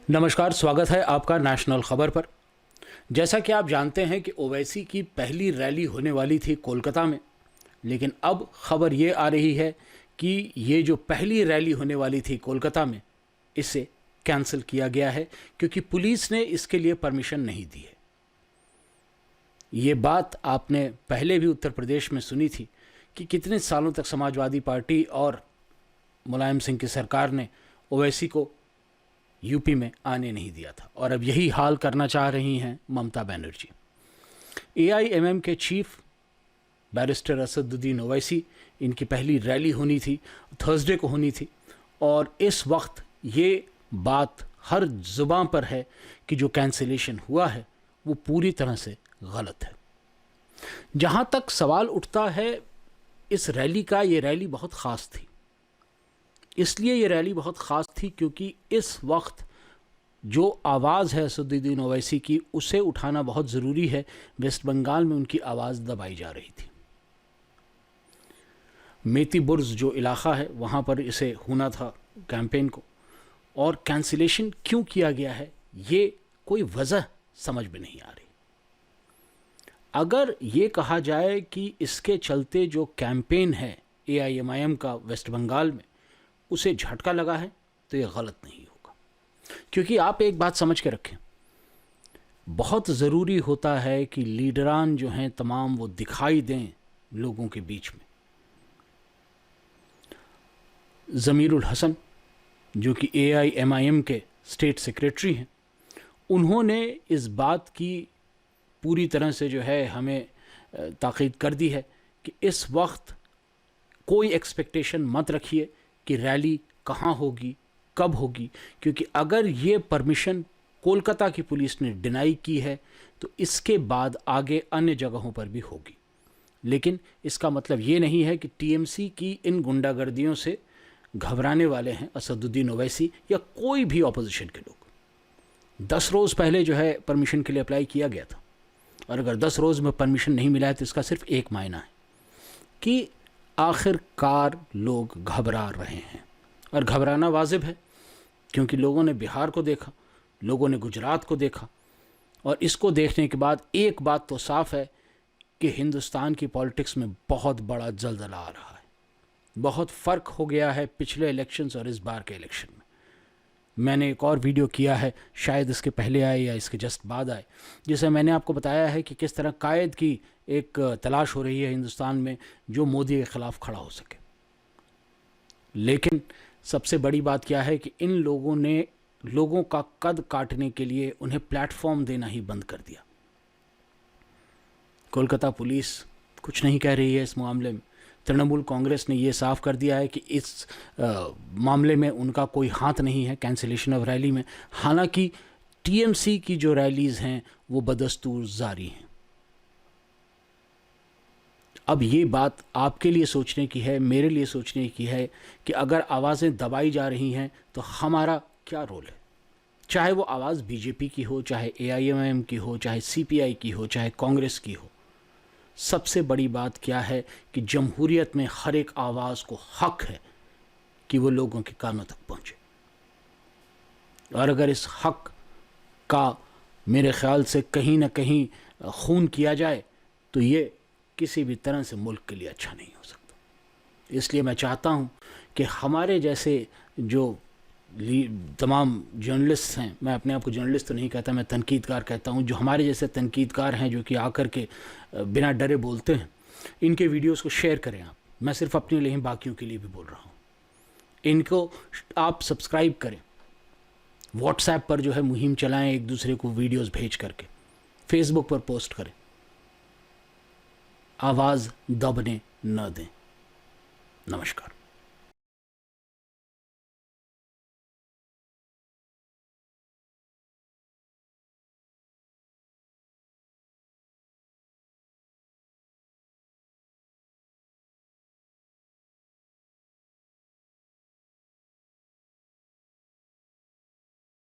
नमस्कार, स्वागत है आपका नेशनल खबर पर। जैसा कि आप जानते हैं कि ओवैसी की पहली रैली होने वाली थी कोलकाता में, लेकिन अब खबर ये आ रही है कि ये जो पहली रैली होने वाली थी कोलकाता में, इसे कैंसिल किया गया है क्योंकि पुलिस ने इसके लिए परमिशन नहीं दी है। ये बात आपने पहले भी उत्तर प्रदेश में सुनी थी कि कितने सालों तक समाजवादी पार्टी और मुलायम सिंह की सरकार ने ओवैसी को यूपी में आने नहीं दिया था, और अब यही हाल करना चाह रही हैं ममता बनर्जी। एआईएमएम के चीफ बैरिस्टर असदुद्दीन ओवैसी, इनकी पहली रैली होनी थी, थर्सडे को होनी थी, और इस वक्त ये बात हर जुबां पर है कि जो कैंसिलेशन हुआ है वो पूरी तरह से गलत है। जहां तक सवाल उठता है इस रैली का, ये रैली बहुत ख़ास थी। इसलिए ये रैली बहुत ख़ास थी क्योंकि इस वक्त जो आवाज़ है असदुद्दीन ओवैसी की, उसे उठाना बहुत ज़रूरी है। वेस्ट बंगाल में उनकी आवाज़ दबाई जा रही थी। मेती बुर्ज जो इलाका है वहाँ पर इसे होना था कैंपेन को, और कैंसिलेशन क्यों किया गया है ये कोई वजह समझ में नहीं आ रही। अगर ये कहा जाए कि इसके चलते जो कैंपेन है एआईएमआईएम का वेस्ट बंगाल में उसे झटका लगा है, तो ये गलत नहीं होगा। क्योंकि आप एक बात समझ के रखें, बहुत ज़रूरी होता है कि लीडरान जो हैं तमाम वो दिखाई दें लोगों के बीच में। ज़मीरुल हसन जो कि एआईएमआईएम के स्टेट सेक्रेटरी हैं, उन्होंने इस बात की पूरी तरह से जो है हमें ताकीद कर दी है कि इस वक्त कोई एक्सपेक्टेशन मत रखिए कि रैली कहाँ होगी, कब होगी, क्योंकि अगर ये परमिशन कोलकाता की पुलिस ने डिनाई की है तो इसके बाद आगे अन्य जगहों पर भी होगी। लेकिन इसका मतलब ये नहीं है कि टीएमसी की इन गुंडागर्दियों से घबराने वाले हैं असदुद्दीन ओवैसी या कोई भी ऑपोजिशन के लोग। 10 रोज़ पहले जो है परमिशन के लिए अप्लाई किया गया था, और अगर 10 रोज़ में परमिशन नहीं मिला है तो इसका सिर्फ एक मायना है कि आखिरकार लोग घबरा रहे हैं। और घबराना वाजिब है क्योंकि लोगों ने बिहार को देखा, लोगों ने गुजरात को देखा, और इसको देखने के बाद एक बात तो साफ है कि हिंदुस्तान की पॉलिटिक्स में बहुत बड़ा जलजला आ रहा है। बहुत फ़र्क हो गया है पिछले इलेक्शंस और इस बार के इलेक्शन में। मैंने एक और वीडियो किया है, शायद इसके पहले आए या इसके जस्ट बाद आए, जिसमें मैंने आपको बताया है कि किस तरह कायद की एक तलाश हो रही है हिंदुस्तान में जो मोदी के ख़िलाफ़ खड़ा हो सके। लेकिन सबसे बड़ी बात क्या है कि इन लोगों ने लोगों का कद काटने के लिए उन्हें प्लेटफॉर्म देना ही बंद कर दिया। कोलकाता पुलिस कुछ नहीं कह रही है इस मामले में। तृणमूल कांग्रेस ने ये साफ कर दिया है कि इस मामले में उनका कोई हाथ नहीं है कैंसिलेशन ऑफ रैली में। हालांकि टीएमसी की जो रैलीज़ हैं वो बदस्तूर जारी हैं। अब ये बात आपके लिए सोचने की है, मेरे लिए सोचने की है कि अगर आवाज़ें दबाई जा रही हैं तो हमारा क्या रोल है। चाहे वो आवाज़ बीजेपी की हो, चाहे एआईएमआईएम की हो, चाहे सीपीआई की हो, चाहे कांग्रेस की हो। सबसे बड़ी बात क्या है कि जमहूरियत में हर एक आवाज़ को हक है कि वो लोगों के कानों तक पहुँचे, और अगर इस हक का मेरे ख़्याल से कहीं ना कहीं खून किया जाए तो ये किसी भी तरह से मुल्क के लिए अच्छा नहीं हो सकता। इसलिए मैं चाहता हूँ कि हमारे जैसे जो तमाम जर्नलिस्ट हैं, मैं अपने आप को जर्नलिस्ट तो नहीं कहता, मैं तनकीदकार कहता हूँ, जो हमारे जैसे तनकीदकार हैं जो कि आकर के बिना डरे बोलते हैं, इनके वीडियोस को शेयर करें आप। मैं सिर्फ अपने लिए ही, बाकियों के लिए भी बोल रहा हूँ। इनको आप सब्सक्राइब करें, व्हाट्सएप पर जो है मुहिम चलाएं, एक दूसरे को वीडियोस भेज करके, फेसबुक पर पोस्ट करें। आवाज़ दबने न दें। नमस्कार।